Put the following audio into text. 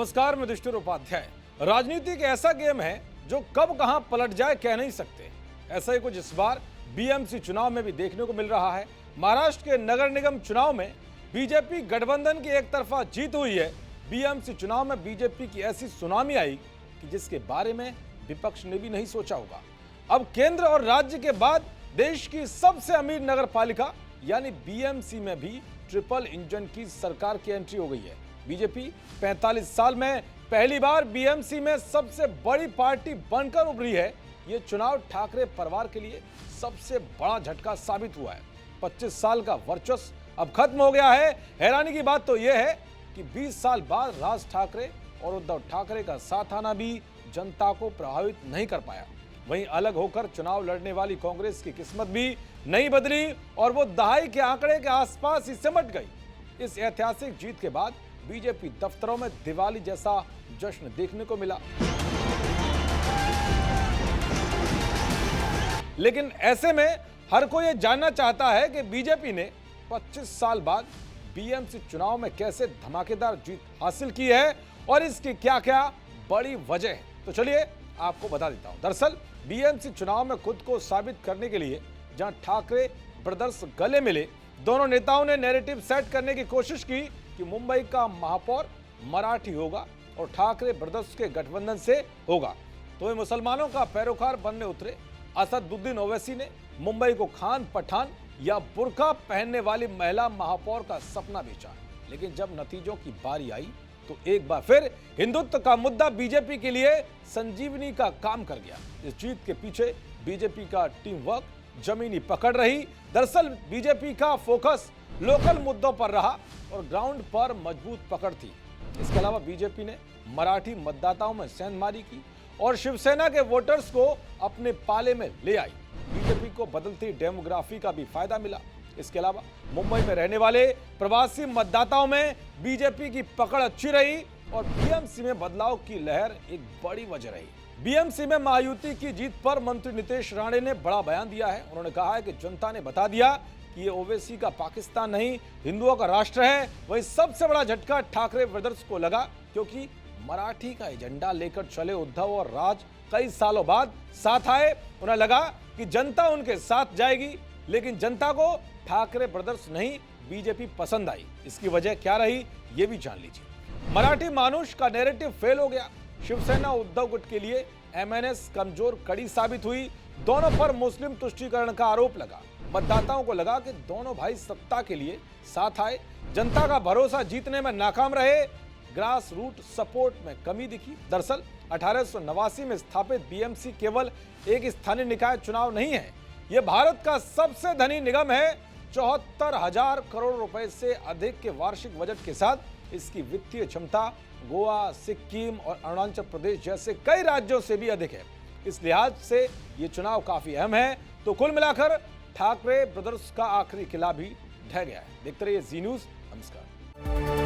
नमस्कार, मैं दुष्टुर उपाध्याय। राजनीति एक ऐसा गेम है जो कब कहां पलट जाए कह नहीं सकते। ऐसा ही कुछ इस बार बीएमसी चुनाव में भी देखने को मिल रहा है। महाराष्ट्र के नगर निगम चुनाव में बीजेपी गठबंधन की एक तरफा जीत हुई है। बीएमसी चुनाव में बीजेपी की ऐसी सुनामी आई कि जिसके बारे में विपक्ष ने भी नहीं सोचा होगा। अब केंद्र और राज्य के बाद देश की सबसे अमीर नगर पालिका यानी बीएमसी में भी ट्रिपल इंजन की सरकार की एंट्री हो गई है। बीजेपी 45 साल में पहली बार बीएमसी में सबसे बड़ी पार्टी बनकर उभरी है। यह चुनाव ठाकरे परिवार के लिए सबसे बड़ा झटका साबित हुआ है। 25 साल का वर्चस्व अब खत्म हो गया है। हैरानी की बात तो यह है कि 20 साल बाद राज ठाकरे और उद्धव ठाकरे का साथ आना भी जनता को प्रभावित नहीं कर पाया। वहीं अलग होकर चुनाव लड़ने वाली कांग्रेस की किस्मत भी नहीं बदली और वो दहाई के आंकड़े के आसपास ही सिमट गई। इस ऐतिहासिक जीत के बाद बीजेपी दफ्तरों में दिवाली जैसा जश्न देखने को मिला। लेकिन ऐसे में हर कोई यह जानना चाहता है कि बीजेपी ने 25 साल बाद बीएमसी चुनाव में कैसे धमाकेदार जीत हासिल की है और इसकी क्या क्या बड़ी वजह है। तो चलिए आपको बता देता हूं। दरअसल बीएमसी चुनाव में खुद को साबित करने के लिए जहां ठाकरे ब्रदर्स गले मिले, दोनों नेताओं ने नैरेटिव सेट करने की कोशिश की कि मुंबई का महापौर मराठी होगा और ठाकरे ब्रदर्स के गठबंधन से होगा। तो वे मुसलमानों का पैरोकार बनने उतरे। असदुद्दीन ओवैसी ने मुंबई को खान पठान या बुर्का पहनने वाली महिला महापौर का सपना बेचा। लेकिन जब नतीजों की बारी आई तो एक बार फिर हिंदुत्व का मुद्दा बीजेपी के लिए संजीवनी का काम कर गया। इस जीत के पीछे बीजेपी का टीम वर्क, जमीनी पकड़ रही। दरअसल बीजेपी का फोकस लोकल मुद्दों पर रहा और ग्राउंड पर मजबूत पकड़ थी। इसके अलावा बीजेपी ने मराठी मतदाताओं में सेंधमारी की और शिवसेना के वोटर्स को अपने पाले में ले आई। बीजेपी को बदलती डेमोग्राफी का भी फायदा मिला। इसके अलावा मुंबई में रहने वाले प्रवासी मतदाताओं में बीजेपी की पकड़ अच्छी रही और बीएमसी में बदलाव की लहर एक बड़ी वजह रही। बीएमसी में महायुति की जीत पर मंत्री नितेश राणे ने बड़ा बयान दिया है। उन्होंने कहा है कि जनता ने बता दिया कि ये ओवैसी का पाकिस्तान नहीं, हिंदुओं का राष्ट्र है। वही सबसे बड़ा झटका ठाकरे ब्रदर्स को लगा, क्योंकि मराठी का एजेंडा लेकर चले उद्धव और राज कई सालों बाद साथ आए। उन्हें लगा कि जनता उनके साथ जाएगी, लेकिन जनता को ठाकरे ब्रदर्स नहीं बीजेपी पसंद आई। इसकी वजह क्या रही ये भी जान लीजिए। मराठी मानुष का नैरेटिव फेल हो गया। शिवसेना उद्धव गुट के लिए एमएनएस कमजोर कड़ी साबित हुई। दोनों पर मुस्लिम तुष्टीकरण का आरोप लगा। मतदाताओं को लगा कि दोनों भाई सत्ता के लिए साथ आए। जनता का भरोसा जीतने में नाकाम रहे। ग्रास रूट सपोर्ट में कमी दिखी। दरअसल 1889 में स्थापित बीएमसी केवल एक स्थानीय निकाय चुनाव नहीं है, यह भारत का सबसे धनी निगम है। 74,000 करोड़ रुपए से अधिक के वार्षिक बजट के साथ इसकी वित्तीय क्षमता गोवा, सिक्किम और अरुणाचल प्रदेश जैसे कई राज्यों से भी अधिक है। इस लिहाज से ये चुनाव काफी अहम है। तो कुल मिलाकर ठाकरे ब्रदर्स का आखिरी किला भी ढह गया है। देखते रहिए जी न्यूज़। नमस्कार।